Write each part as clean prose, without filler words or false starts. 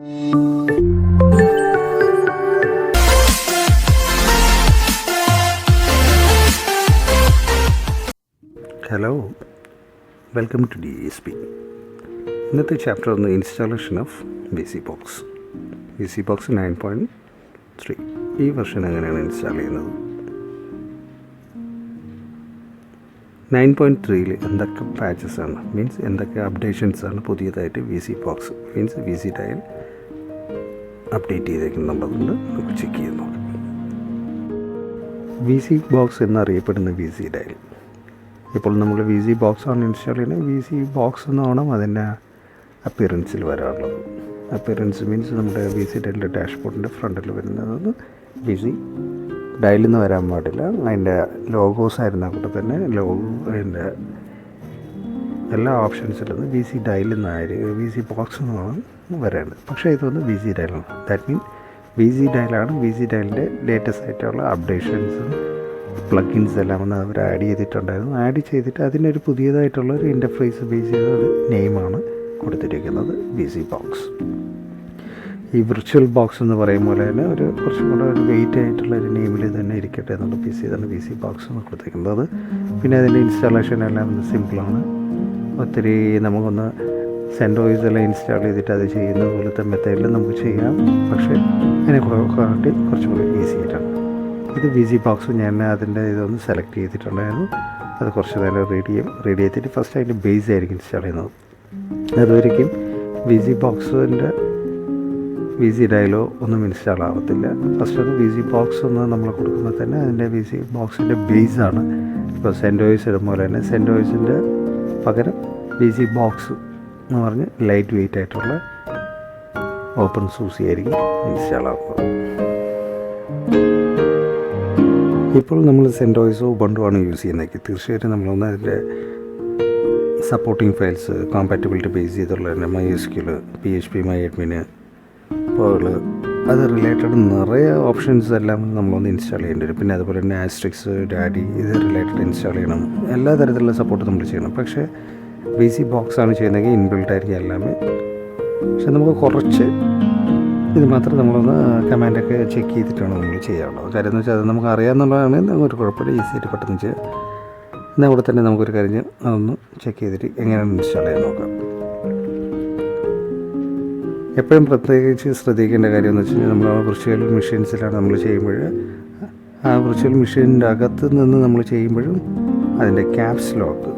Hello, welcome to DSP. ഇന്നത്തെ chapter ഒന്ന് installation of Vicibox 9.3. ഈ വെർഷൻ എങ്ങനെയാണ് ഇൻസ്റ്റാൾ ചെയ്യുന്നത്? 9.3ൽ എന്തൊക്കെ പാച്ചസാണ്, മീൻസ് എന്തൊക്കെ അപ്ഡേഷൻസാണ് പുതിയതായിട്ട് Vicibox മീൻസ് Vicidial അപ്ഡേറ്റ് ചെയ്തേക്കുന്നുള്ളതുകൊണ്ട് നമുക്ക് ചെക്ക് ചെയ്ത് നോക്കാം. Vicibox എന്നറിയപ്പെടുന്ന Vicidial. ഇപ്പോൾ നമ്മൾ Vicibox ആണ് ഇൻസ്റ്റാൾ ചെയ്യുന്നത്. Vicibox എന്നാണ് അതിൻ്റെ അപ്പിയറൻസിൽ വരാറുള്ളത്. അപ്പിയറൻസ് മീൻസ് നമ്മുടെ Vicidialൻ്റെ ഡാഷ്ബോർഡിൻ്റെ ഫ്രണ്ടിൽ വരുന്നത് Vicidial എന്ന് വരാൻ പാടില്ല. അതിൻ്റെ ലോഗോസ് ആയിരുന്നാൽ കൂടെ തന്നെ അതിൻ്റെ എല്ലാ ഓപ്ഷൻസിലും Vicidial എന്നായിരിക്കും, Vicibox എന്നാണ് വരേണ്ടത്. പക്ഷേ ഇതൊന്ന് Vicidial ആണ്. ദാറ്റ് മീൻ Vicidial Vicidialൻ്റെ ലേറ്റസ്റ്റ് ആയിട്ടുള്ള അപ്ഡേഷൻസും പ്ലഗിൻസ് എല്ലാം ഒന്ന് അവർ ആഡ് ചെയ്തിട്ടുണ്ടായിരുന്നു. ആഡ് ചെയ്തിട്ട് അതിനൊരു പുതിയതായിട്ടുള്ള ഒരു ഇൻ്റർഫേസ് ബേസ് ചെയ്ത ഒരു നെയിമാണ് കൊടുത്തിരിക്കുന്നത്, Vicibox. ഈ വിർച്വൽ ബോക്സ് എന്ന് പറയും പോലെ തന്നെ ഒരു കുറച്ചും കൂടെ ഒരു വെയിറ്റ് ആയിട്ടുള്ള ഒരു നെയിമിൽ തന്നെ ഇരിക്കട്ടെ എന്നുള്ള ഇതാണ് Vicibox എന്ന് കൊടുത്തിരിക്കുന്നത്. പിന്നെ അതിൻ്റെ ഇൻസ്റ്റാളേഷൻ എല്ലാം സിമ്പിളാണ്. ഒത്തിരി നമുക്കൊന്ന് സെൻഡോയിസ് എല്ലാം ഇൻസ്റ്റാൾ ചെയ്തിട്ട് അത് ചെയ്യുന്ന പോലത്തെ മെത്തേഡിൽ നമുക്ക് ചെയ്യാം. പക്ഷേ അതിനെ കുറച്ചുകൂടി ഈസി ആയിട്ടാണ്. ഇത് Vicibox ഞാൻ അതിൻ്റെ ഇതൊന്ന് സെലക്ട് ചെയ്തിട്ടുണ്ടായിരുന്നു. അത് കുറച്ച് നേരം റെഡി ചെയ്തിട്ട് ഫസ്റ്റ് അതിൻ്റെ ബേസ് ആയിരിക്കും ഇൻസ്റ്റാൾ ചെയ്യുന്നത്. അതൊരിക്കലും Viciboxൻ്റെ Vicidialോ ഒന്നും ഇൻസ്റ്റാൾ ആവത്തില്ല. ഫസ്റ്റ് അത് Vicibox ഒന്ന് നമ്മൾ കൊടുക്കുമ്പോൾ തന്നെ അതിൻ്റെ Viciboxൻ്റെ ബേസാണ്. ഇപ്പോൾ സെൻഡോയിസ് ഇടുമ്പോൾ തന്നെ സെൻഡോയിസിൻ്റെ പകരം Vicibox എന്ന് പറഞ്ഞ് ലൈറ്റ് വെയിറ്റ് ആയിട്ടുള്ള ഓപ്പൺ സൂസി ആയിരിക്കും ഇൻസ്റ്റാൾ ആവുന്നത്. ഇപ്പോൾ നമ്മൾ സെൻഡോയിസോ ഉബുണ്ടു ആണ് യൂസ് ചെയ്യുന്നതെങ്കിൽ തീർച്ചയായിട്ടും നമ്മളൊന്ന് അതിൻ്റെ സപ്പോർട്ടിംഗ് ഫയൽസ് കോമ്പാറ്റബിലിറ്റി ബേസ് ചെയ്തുള്ള MySQL, PHP, MyAdmin, Perl അത് റിലേറ്റഡ് നിറയെ ഓപ്ഷൻസ് എല്ലാം നമ്മളൊന്ന് ഇൻസ്റ്റാൾ ചെയ്യേണ്ടി വരും. പിന്നെ അതുപോലെ തന്നെ ആസ്ട്രിക്സ്, ഡാഡി ഇത് റിലേറ്റഡ് ഇൻസ്റ്റാൾ ചെയ്യണം. എല്ലാ തരത്തിലുള്ള സപ്പോർട്ട് നമ്മൾ ചെയ്യണം. പക്ഷേ Vicibox ആണ് ചെയ്യുന്നതെങ്കിൽ ഇൻബിൽട്ട് ആയിരിക്കും എല്ലാമേ. പക്ഷെ നമുക്ക് കുറച്ച് ഇത് മാത്രം നമ്മളൊന്ന് കമാൻഡൊക്കെ ചെക്ക് ചെയ്തിട്ടാണ് നമ്മൾ ചെയ്യാനുള്ളത്. കാര്യം എന്ന് വെച്ചാൽ അത് നമുക്ക് അറിയാമെന്നുള്ളതാണ്. ഒരു കുഴപ്പമില്ല, ഈസി ആയിട്ട് പെട്ടെന്ന് ചെയ്യാം. എന്നാൽ കൂടെ തന്നെ നമുക്കൊരു കാര്യം അതൊന്ന് ചെക്ക് ചെയ്തിട്ട് എങ്ങനെയാണ് ഇൻസ്റ്റാൾ ചെയ്യാൻ നോക്കാം. എപ്പോഴും പ്രത്യേകിച്ച് ശ്രദ്ധിക്കേണ്ട കാര്യം എന്ന് വെച്ച് കഴിഞ്ഞാൽ നമ്മൾ വിർച്വൽ മെഷീൻസിലാണ് നമ്മൾ ചെയ്യുമ്പോൾ ആ വിർച്വൽ മെഷീനിൻ്റെ അകത്ത് നിന്ന് നമ്മൾ ചെയ്യുമ്പോഴും അതിൻ്റെ ക്യാപ്സ് ലോക്ക്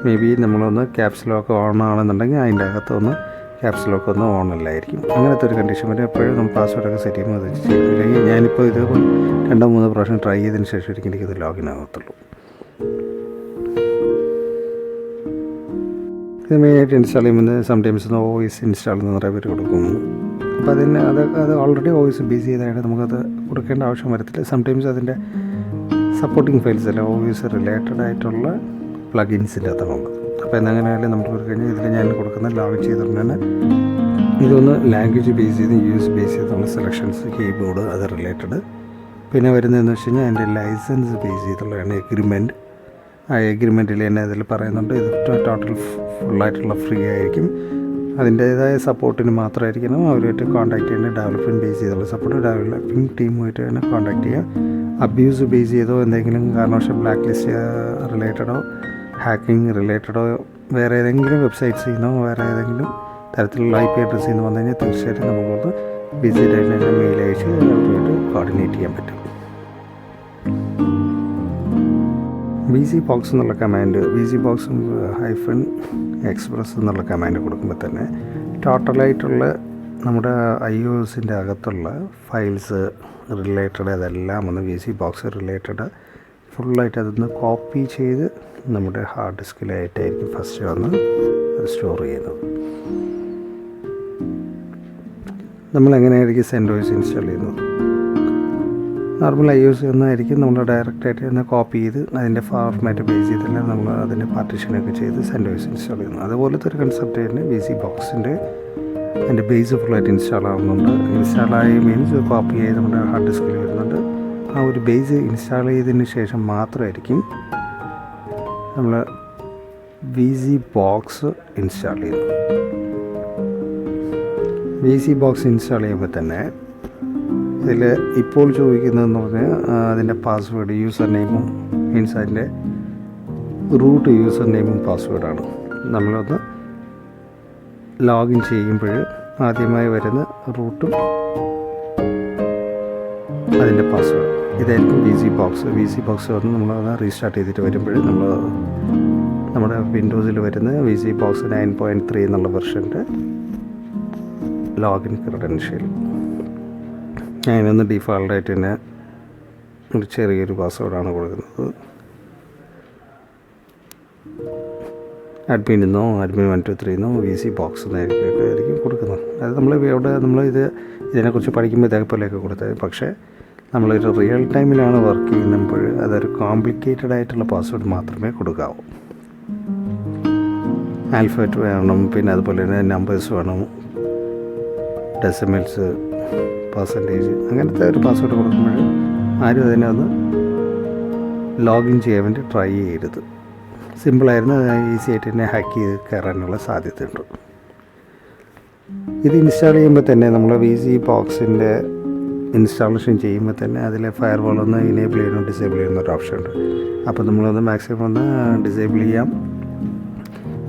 മേ ബി നമ്മളൊന്ന് ക്യാപ്സ് ലോക്ക് ഓൺ ആണെന്നുണ്ടെങ്കിൽ അതിൻ്റെ അകത്തൊന്ന് ക്യാപ്സ് ലോക്ക് ഒന്ന് ഓൺ അല്ലായിരിക്കും. അങ്ങനത്തെ ഒരു കണ്ടീഷൻ വരെ എപ്പോഴും നമ്മൾ പാസ്വേഡൊക്കെ സെറ്റ് ചെയ്യുമ്പോൾ അത് ചെയ്യും. ഇല്ലെങ്കിൽ ഞാനിപ്പോൾ ഇത് 2-3 പ്രാവശ്യം ട്രൈ ചെയ്തതിന് ശേഷം എനിക്കിത് ലോഗിൻ ആകത്തുള്ളൂ. ഇത് മെയിനായിട്ട് ഇൻസ്റ്റാൾ ചെയ്യുമ്പോൾ സംടൈംസ് OS ഇൻസ്റ്റാൾ എന്ന് നിറയെ പേര് കൊടുക്കും. അപ്പോൾ അത് ഓൾറെഡി OS ബേസ് ചെയ്തായിട്ട് നമുക്കത് കൊടുക്കേണ്ട ആവശ്യം വരത്തില്ല. സംടൈംസ് അതിൻ്റെ സപ്പോർട്ടിങ് ഫയൽസ് അല്ല OS റിലേറ്റഡ് ആയിട്ടുള്ള പ്ലഗിൻസിൻ്റെ അകത്താണുള്ളത്. അപ്പോൾ എന്നങ്ങനെയായാലും നമുക്ക് കൊടുത്തു കഴിഞ്ഞാൽ ഇതിൽ ഞാൻ കൊടുക്കുന്ന ലോഗിൻ ചെയ്തിട്ട് തന്നെ ഇതൊന്ന് ലാംഗ്വേജ് ബേസ് ചെയ്ത് US ബേസ് ചെയ്തുള്ള സെലക്ഷൻസ്, കീബോർഡ് അത് റിലേറ്റഡ്. പിന്നെ വരുന്നതെന്ന് വെച്ച് കഴിഞ്ഞാൽ അതിൻ്റെ ലൈസൻസ് ബേസ് ചെയ്തുള്ളതാണ് എഗ്രിമെൻറ്റ്. ആ എഗ്രിമെൻറ്റിൽ തന്നെ അതിൽ പറയുന്നുണ്ട് ഇത് ടോട്ടൽ ഫുള്ളായിട്ടുള്ള ഫ്രീ ആയിരിക്കും. അതിൻ്റേതായ സപ്പോർട്ടിന് മാത്രമായിരിക്കണം അവരുമായിട്ട് കോൺടാക്ട് ചെയ്യുന്നത്. ഡെവലപ്മെൻറ്റ് ബേസ് ചെയ്തുള്ള സപ്പോർട്ട് ഡെവലപ്പിംഗ് ടീമുമായിട്ട് തന്നെ കോൺടാക്ട് ചെയ്യുക. അബ്യൂസ് ബേസ് ചെയ്തോ എന്തെങ്കിലും കാരണവശാൽ ബ്ലാക്ക് ലിസ്റ്റ് റിലേറ്റഡോ ഹാക്കിംഗ് റിലേറ്റഡോ വേറെ ഏതെങ്കിലും വെബ്സൈറ്റ്സിൽ നിന്നോ വേറെ ഏതെങ്കിലും തരത്തിലുള്ള IP അഡ്രസ്സിൽ നിന്ന് വന്നു കഴിഞ്ഞാൽ തീർച്ചയായിട്ടും നമുക്കൊന്ന് Vicidialനെ മെയിൽ അയച്ച് അവരുമായിട്ട് കോർഡിനേറ്റ് ചെയ്യാൻ പറ്റും. Vicibox എന്നുള്ള കമാൻഡ് Vicibox -express എന്നുള്ള കമാൻഡ് കൊടുക്കുമ്പോൾ തന്നെ ടോട്ടലായിട്ടുള്ള നമ്മുടെ iOSൻ്റെ അകത്തുള്ള ഫയൽസ് റിലേറ്റഡ് അതെല്ലാം ഒന്ന് Vicibox റിലേറ്റഡ് ഫുള്ളായിട്ട് അതൊന്ന് കോപ്പി ചെയ്ത് നമ്മുടെ ഹാർഡ് ഡിസ്കിലായിട്ടായിരിക്കും ഫസ്റ്റ് വന്ന് അത് സ്റ്റോർ ചെയ്യുന്നത്. നമ്മളെങ്ങനെയായിരിക്കും സെൻഡോയിസ് ഇൻസ്റ്റാൾ ചെയ്യുന്നത്? നോർമൽ iOS ഒന്നായിരിക്കും നമ്മൾ ഡയറക്റ്റായിട്ട് തന്നെ കോപ്പി ചെയ്ത് അതിൻ്റെ ഫോർമാറ്റ് ബേസ് ചെയ്തെല്ലാം നമ്മൾ അതിൻ്റെ പാർട്ടീഷനൊക്കെ ചെയ്ത് സെൻഡോയിസ് ഇൻസ്റ്റാൾ ചെയ്യുന്നു. അതുപോലത്തെ ഒരു കൺസെപ്റ്റ് തന്നെ Viciboxൻ്റെ അതിൻ്റെ ബേസ് ഫുള്ളായിട്ട് ഇൻസ്റ്റാൾ ആവുന്നുണ്ട്. ഇൻസ്റ്റാളായി മീൻസ് കോപ്പി ചെയ്ത് നമ്മുടെ ഹാർഡ് ഡിസ്കിൽ വരുന്നുണ്ട്. ആ ഒരു ബേസ് ഇൻസ്റ്റാൾ ചെയ്തതിന് ശേഷം മാത്രമായിരിക്കും നമ്മൾ Vicibox ഇൻസ്റ്റാൾ ചെയ്യുന്നത്. Vicibox ഇൻസ്റ്റാൾ ചെയ്യുമ്പോൾ തന്നെ ഇതിൽ ഇപ്പോൾ ചോദിക്കുന്നതെന്ന് പറഞ്ഞാൽ അതിൻ്റെ പാസ്വേഡ്, യൂസർ നെയിമും മീൻസ് അതിൻ്റെ റൂട്ട് യൂസർ നെയിമും പാസ്വേഡാണ്. നമ്മളൊന്ന് ലോഗിൻ ചെയ്യുമ്പോൾ ആദ്യമായി വരുന്ന റൂട്ടും അതിൻ്റെ പാസ്വേഡ് ഇതായിരിക്കും Vicibox വന്ന് നമ്മളത് റീസ്റ്റാർട്ട് ചെയ്തിട്ട് വരുമ്പോൾ നമ്മുടെ വിൻഡോസിൽ വരുന്ന Vicibox 9.3 എന്നുള്ള വെർഷൻ്റെ ലോഗിൻ ക്രെഡൻഷ്യൽ. ഞാനൊന്ന് ഡിഫാൾട്ടായിട്ട് തന്നെ ഒരു ചെറിയൊരു പാസ്വേഡാണ് കൊടുക്കുന്നത്. admin 123 Vicibox എന്നായിരിക്കും കൊടുക്കുന്നത്. അത് ഇതിനെക്കുറിച്ച് പഠിക്കുമ്പോൾ ഇതേപോലെയൊക്കെ കൊടുത്തത്. പക്ഷേ നമ്മളൊരു റിയൽ ടൈമിലാണ് വർക്ക് ചെയ്യുമ്പോൾ അതൊരു കോംപ്ലിക്കേറ്റഡ് ആയിട്ടുള്ള പാസ്വേഡ് മാത്രമേ കൊടുക്കാവൂ. ആൽഫബറ്റ് വേണം, പിന്നെ അതുപോലെ തന്നെ നമ്പേഴ്സ് വേണം, ഡെസിമൽസ്, പെർസെൻറ്റേജ്, അങ്ങനത്തെ ഒരു പാസ്വേഡ് കൊടുക്കുമ്പോൾ ആരും അതിനെ ഒന്ന് ലോഗിൻ ചെയ്യാൻ വേണ്ടി ട്രൈ ചെയ്യരുത്. സിമ്പിളായിരുന്നു, ഈസി ആയിട്ട് തന്നെ ഹാക്ക് ചെയ്ത് കയറാനുള്ള സാധ്യതയുണ്ട്. ഇത് ഇൻസ്റ്റാൾ ചെയ്യുമ്പോൾ തന്നെ നമ്മൾ Viciboxൻ്റെ ഇൻസ്റ്റാളേഷൻ ചെയ്യുമ്പോൾ തന്നെ അതിൽ ഫയർവാൾ ഒന്ന് ഇനേബിൾ ചെയ്യണം, ഡിസേബിൾ ചെയ്യുന്ന ഒരു ഓപ്ഷൻ ഉണ്ട്. അപ്പോൾ നമ്മളൊന്ന് മാക്സിമം ഒന്ന് ഡിസേബിൾ ചെയ്യാം.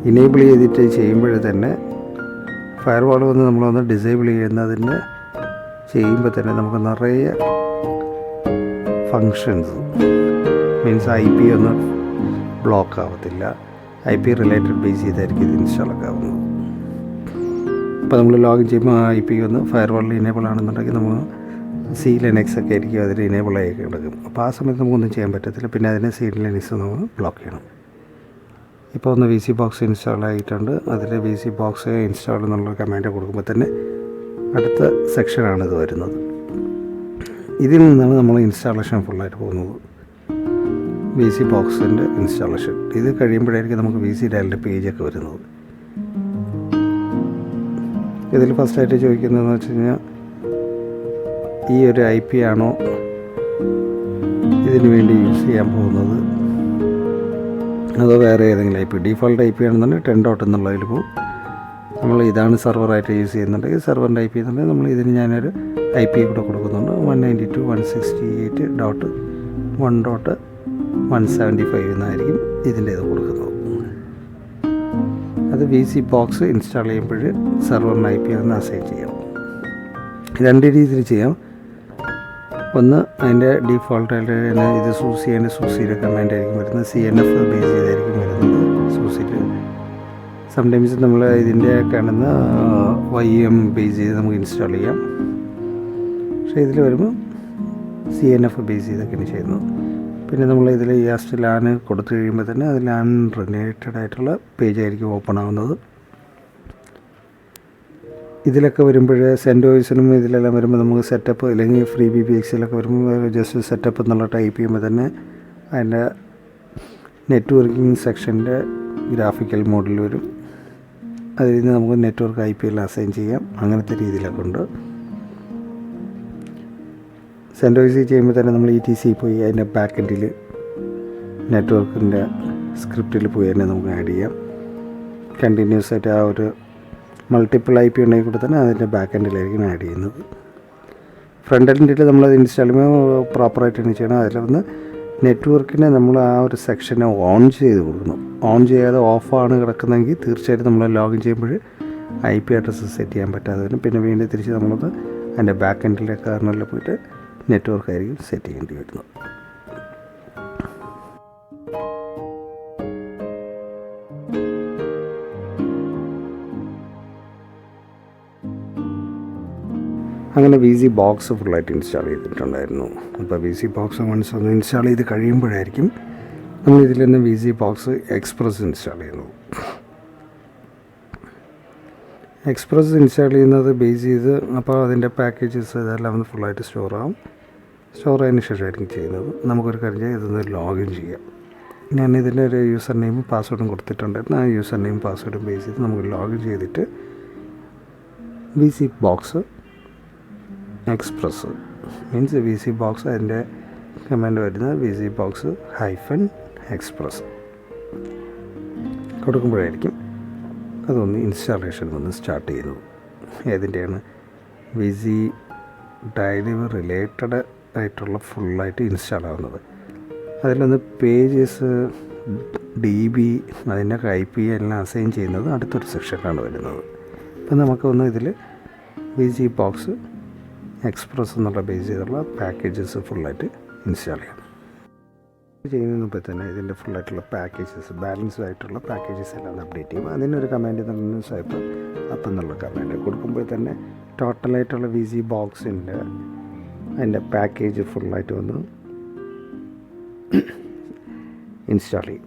ഇനേബിൾ ചെയ്തിട്ട് ചെയ്യുമ്പോൾ തന്നെ ഫയർവാൾ വന്ന് നമ്മളൊന്ന് ഡിസേബിൾ ചെയ്യുമ്പോൾ തന്നെ നമുക്ക് നിറയെ ഫങ്ഷൻസ് മീൻസ് IP ഒന്നും ബ്ലോക്ക് ആവത്തില്ല. IP റിലേറ്റഡ് ബേസ് ചെയ്തായിരിക്കും ഇത് ഇൻസ്റ്റാൾ ഒക്കെ ആവുന്നത്. അപ്പോൾ നമ്മൾ ലോഗിൻ ചെയ്യുമ്പോൾ IP ഒന്ന് ഫയർവാളിൽ ഇനേബിൾ ആണെന്നുണ്ടെങ്കിൽ നമ്മൾ C/Linux ഒക്കെ ആയിരിക്കും അതിൽ ഇനേബിൾ ആയി കിടക്കും. അപ്പോൾ ആ സമയത്ത് നമുക്കൊന്നും ചെയ്യാൻ പറ്റത്തില്ല. പിന്നെ അതിനെ C/Linux നമ്മൾ ബ്ലോക്ക് ചെയ്യണം. ഇപ്പോൾ ഒന്ന് Vicibox ഇൻസ്റ്റാൾ ആയിട്ടുണ്ട്. അതിൽ Vicibox ഇൻസ്റ്റാൾ എന്നുള്ള കമാൻഡ് കൊടുക്കുമ്പോൾ തന്നെ അടുത്ത സെക്ഷനാണ് ഇത് വരുന്നത്. ഇതിൽ നിന്നാണ് നമ്മൾ ഇൻസ്റ്റാളേഷൻ ഫുള്ളായിട്ട് പോകുന്നത്. Viciboxൻ്റെ ഇൻസ്റ്റാളേഷൻ ഇത് കഴിയുമ്പോഴായിരിക്കും നമുക്ക് Vicidialൻ്റെ പേജൊക്കെ വരുന്നത്. ഇതിൽ ഫസ്റ്റായിട്ട് ചോദിക്കുന്നതെന്ന് വെച്ച് കഴിഞ്ഞാൽ ഈ ഒരു IP ആണോ ഇതിന് വേണ്ടി യൂസ് ചെയ്യാൻ പോകുന്നത്, അതോ വേറെ ഏതെങ്കിലും IP. ഡിഫോൾട്ട് IP ആണെന്നുണ്ടെങ്കിൽ 10 എന്നുള്ളതിൽ പോകും. നമ്മൾ ഇതാണ് സെർവറായിട്ട് യൂസ് ചെയ്യുന്നുണ്ടെങ്കിൽ സെർവറിൻ്റെ IP എന്നുണ്ടെങ്കിൽ നമ്മൾ ഇതിന് ഞാനൊരു IP കൂടെ കൊടുക്കുന്നുണ്ട്. 192.168.1.175 എന്നായിരിക്കും ഇതിൻ്റെ ഇത് കൊടുക്കുന്നത്. അത് Vicibox ഇൻസ്റ്റാൾ ചെയ്യുമ്പോൾ സെർവറിന് IP ഒന്ന് അസൈൻ ചെയ്യണം. രണ്ട് രീതിയിൽ ചെയ്യാം. ഒന്ന് അതിൻ്റെ ഡിഫോൾട്ടായിട്ട് ഇത് സൂസിയുടെ കമാൻഡ് ആയിരിക്കും വരുന്നത്. CNF ബേസ് ചെയ്തായിരിക്കും വരുന്നത്. സൂസിയിൽ സംടൈംസ് നമ്മൾ ഇതിൻ്റെ കാണുന്ന YM ബേസ് ചെയ്ത് നമുക്ക് ഇൻസ്റ്റാൾ ചെയ്യാം. പക്ഷേ ഇതിൽ വരുമ്പോൾ CNF ബേസ് ചെയ്തൊക്കെയാണ് ചെയ്യുന്നത്. പിന്നെ നമ്മൾ ഇതിൽ ലാൻ കൊടുത്തു കഴിയുമ്പോൾ തന്നെ അത് ലാൻ റിലേറ്റഡ് ആയിട്ടുള്ള പേജായിരിക്കും ഓപ്പൺ ആവുന്നത്. ഇതിലൊക്കെ വരുമ്പോൾ സെൻറ്റോയ്സിനും ഇതിലെല്ലാം വരുമ്പോൾ നമുക്ക് സെറ്റപ്പ് അല്ലെങ്കിൽ ഫ്രീ BBXലൊക്കെ വരുമ്പോൾ ജസ്റ്റ് സെറ്റപ്പ് എന്നുള്ള ടൈപ്പ് ചെയ്യുമ്പോൾ തന്നെ അതിൻ്റെ നെറ്റ്വർക്കിംഗ് സെക്ഷൻ്റെ ഗ്രാഫിക്കൽ മോഡിൽ വരും. അതിൽ നിന്ന് നമുക്ക് നെറ്റ്വർക്ക് IP എല്ലാം അസൈൻ ചെയ്യാം. അങ്ങനത്തെ രീതിയിലൊക്കെ ഉണ്ട്. സെൻറ്റോയ്സ് ചെയ്യുമ്പോൾ തന്നെ നമ്മൾ ETC പോയി അതിൻ്റെ ബാക്ക് എൻഡിൽ നെറ്റ്വർക്കിൻ്റെ സ്ക്രിപ്റ്റിൽ പോയി തന്നെ നമുക്ക് ആഡ് ചെയ്യാം. കണ്ടിന്യൂസ് ആയിട്ട് ആ ഒരു മൾട്ടിപ്പിൾ IP ഉണ്ടെങ്കിൽ കൂടെ തന്നെ അതിൻ്റെ ബാക്ക് എൻഡിലായിരിക്കും ആഡ് ചെയ്യുന്നത്. ഫ്രണ്ട് എൻഡിൽ നമ്മളത് ഇൻസ്റ്റാൾ ചെയ്യുമ്പോൾ പ്രോപ്പറായിട്ട് തന്നെ ചെയ്യണം. അതിൽ വന്ന് നെറ്റ്വർക്കിനെ നമ്മൾ ആ ഒരു സെക്ഷനെ ഓൺ ചെയ്ത് കൊടുക്കണം. ഓൺ ചെയ്യാതെ ഓഫാണ് കിടക്കുന്നതെങ്കിൽ തീർച്ചയായിട്ടും നമ്മൾ ലോഗിൻ ചെയ്യുമ്പോൾ IP അഡ്രസ്സ് സെറ്റ് ചെയ്യാൻ പറ്റാതെ വരും. പിന്നെ വീണ്ടും തിരിച്ച് നമ്മളത് അതിൻ്റെ ബാക്ക് എൻഡിലെ കാരണത്തിൽ പോയിട്ട് നെറ്റ്വർക്കായിരിക്കും സെറ്റ് ചെയ്യേണ്ടി വരുന്നത്. അങ്ങനെ Vicibox ഫുള്ളായിട്ട് ഇൻസ്റ്റാൾ ചെയ്തിട്ടുണ്ടായിരുന്നു. അപ്പോൾ Vicibox വൺസ് ഒന്ന് ഇൻസ്റ്റാൾ ചെയ്ത് കഴിയുമ്പോഴായിരിക്കും നമ്മൾ ഇതിൽ നിന്ന് Vicibox എക്സ്പ്രസ് ഇൻസ്റ്റാൾ ചെയ്യുന്നത്. എക്സ്പ്രസ് ഇൻസ്റ്റാൾ ചെയ്യുന്നത് ബേസ് ചെയ്ത് അപ്പോൾ അതിൻ്റെ പാക്കേജസ് ഇതെല്ലാം ഒന്ന് ഫുള്ളായിട്ട് സ്റ്റോർ ആയതിനു ശേഷമായിരിക്കും ചെയ്യുന്നത്. നമുക്കൊരു കാര്യം ചെയ്യാം, ഇതൊന്ന് ലോഗിൻ ചെയ്യാം. ഞാൻ ഇതിൻ്റെ ഒരു യൂസർ നെയിമും പാസ്വേഡും കൊടുത്തിട്ടുണ്ടായിരുന്നു. ആ യൂസർ നെയിം പാസ്വേഡും ബേസ് ചെയ്ത് നമുക്ക് ലോഗിൻ ചെയ്തിട്ട് Vicibox എക്സ്പ്രസ് മീൻസ് Vicibox അതിൻ്റെ കമാൻഡ് വരുന്നത് Vicibox-express കൊടുക്കുമ്പോഴായിരിക്കും അതൊന്ന് ഇൻസ്റ്റാളേഷൻ ഒന്ന് സ്റ്റാർട്ട് ചെയ്യുന്നത്. ഏതിൻ്റെയാണ് വിസി ഡയൽ റിലേറ്റഡ് ആയിട്ടുള്ള ഫുള്ളായിട്ട് ഇൻസ്റ്റാൾ ആവുന്നത്. അതിലൊന്ന് പേജസ്, DB, അതിൻ്റെ IP എല്ലാം അസൈൻ ചെയ്യുന്നത് അടുത്തൊരു സെക്ഷനിലാണ് വരുന്നത്. ഇപ്പം നമുക്കൊന്ന് ഇതിൽ Vicibox എക്സ്പ്രസ് എന്നുള്ള ബേസ് ചെയ്തുള്ള പാക്കേജസ് ഫുള്ളായിട്ട് ഇൻസ്റ്റാൾ ചെയ്യാം. ചെയ്യുന്നതിന് മുമ്പ് തന്നെ ഇതിൻ്റെ ഫുള്ളായിട്ടുള്ള പാക്കേജസ്, ബാലൻസ്ഡ് ആയിട്ടുള്ള പാക്കേജസ് എല്ലാം അപ്ഡേറ്റ് ചെയ്യും. അതിനൊരു കമാൻഡ് തന്നെ സ്വൈപ്പ് അപ്പം എന്നുള്ള കമാൻഡ് കൊടുക്കുമ്പോൾ തന്നെ ടോട്ടലായിട്ടുള്ള Viciboxൻ്റെ അതിൻ്റെ പാക്കേജ് ഫുള്ളായിട്ട് വന്ന് ഇൻസ്റ്റാൾ ചെയ്യും.